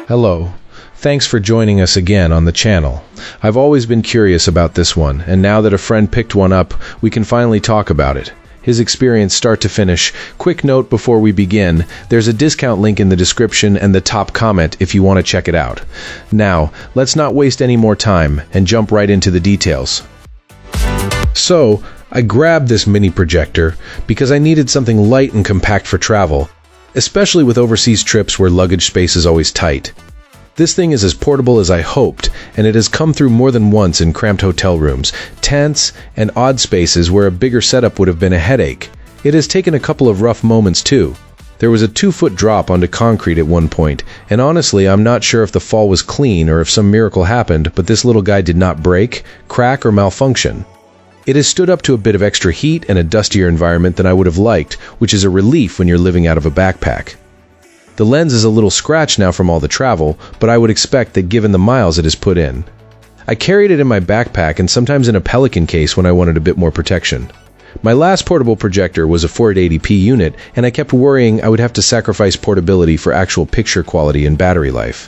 Hello. Thanks for joining us again on the channel. I've always been curious about this one, and now that a friend picked one up, we can finally talk about it. His experience start to finish. Quick note before we begin, there's a discount link in the description and the top comment if you want to check it out. Now, let's not waste any more time and jump right into the details. So, I grabbed this mini projector because I needed something light and compact for travel, especially with overseas trips where luggage space is always tight. This thing is as portable as I hoped, and it has come through more than once in cramped hotel rooms, tents, and odd spaces where a bigger setup would have been a headache. It has taken a couple of rough moments too. There was a 2-foot drop onto concrete at one point, and honestly I'm not sure if the fall was clean or if some miracle happened, but this little guy did not break, crack, or malfunction. It has stood up to a bit of extra heat and a dustier environment than I would have liked, which is a relief when you're living out of a backpack. The lens is a little scratched now from all the travel, but I would expect that given the miles it has put in. I carried it in my backpack and sometimes in a Pelican case when I wanted a bit more protection. My last portable projector was a 480p unit, and I kept worrying I would have to sacrifice portability for actual picture quality and battery life.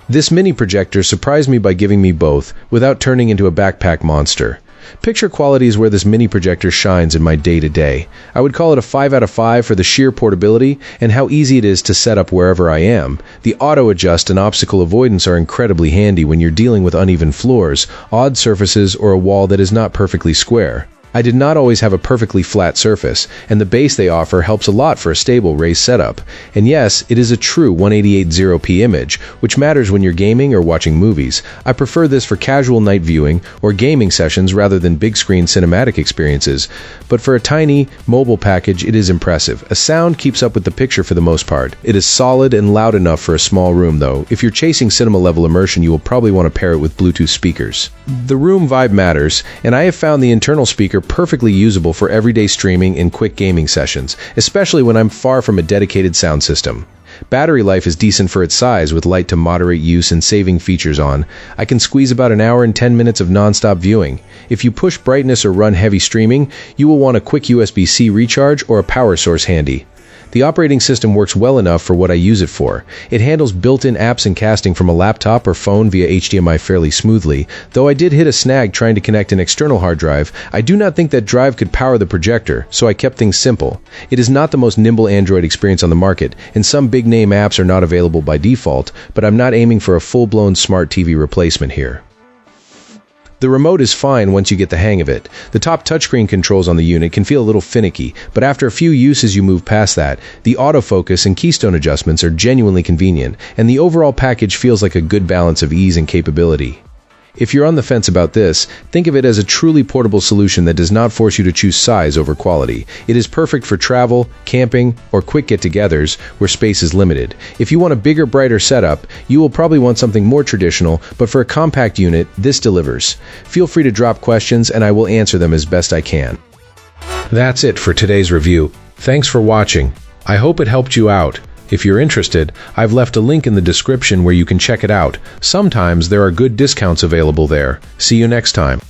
This mini projector surprised me by giving me both, without turning into a backpack monster. Picture quality is where this mini projector shines in my day-to-day. I would call it a 5 out of 5 for the sheer portability and how easy it is to set up wherever I am. The auto adjust and obstacle avoidance are incredibly handy when you're dealing with uneven floors, odd surfaces, or a wall that is not perfectly square. I did not always have a perfectly flat surface, and the base they offer helps a lot for a stable raised setup. And yes, it is a true 188.0p image, which matters when you're gaming or watching movies. I prefer this for casual night viewing or gaming sessions rather than big screen cinematic experiences, but for a tiny, mobile package it is impressive. A sound keeps up with the picture for the most part. It is solid and loud enough for a small room though. If you're chasing cinema level immersion, you will probably want to pair it with Bluetooth speakers. The room vibe matters, and I have found the internal speaker perfectly usable for everyday streaming and quick gaming sessions, especially when I'm far from a dedicated sound system. Battery life is decent for its size with light to moderate use and saving features on. I can squeeze about an hour and 10 minutes of non-stop viewing. If you push brightness or run heavy streaming, you will want a quick USB-C recharge or a power source handy. The operating system works well enough for what I use it for. It handles built-in apps and casting from a laptop or phone via HDMI fairly smoothly, though I did hit a snag trying to connect an external hard drive. I do not think that drive could power the projector, so I kept things simple. It is not the most nimble Android experience on the market, and some big-name apps are not available by default, but I'm not aiming for a full-blown smart TV replacement here. The remote is fine once you get the hang of it. The top touchscreen controls on the unit can feel a little finicky, but after a few uses you move past that. The autofocus and keystone adjustments are genuinely convenient, and the overall package feels like a good balance of ease and capability. If you're on the fence about this, think of it as a truly portable solution that does not force you to choose size over quality. It is perfect for travel, camping, or quick get-togethers where space is limited. If you want a bigger, brighter setup, you will probably want something more traditional, but for a compact unit, this delivers. Feel free to drop questions and I will answer them as best I can. That's it for today's review. Thanks for watching. I hope it helped you out. If you're interested, I've left a link in the description where you can check it out. Sometimes there are good discounts available there. See you next time.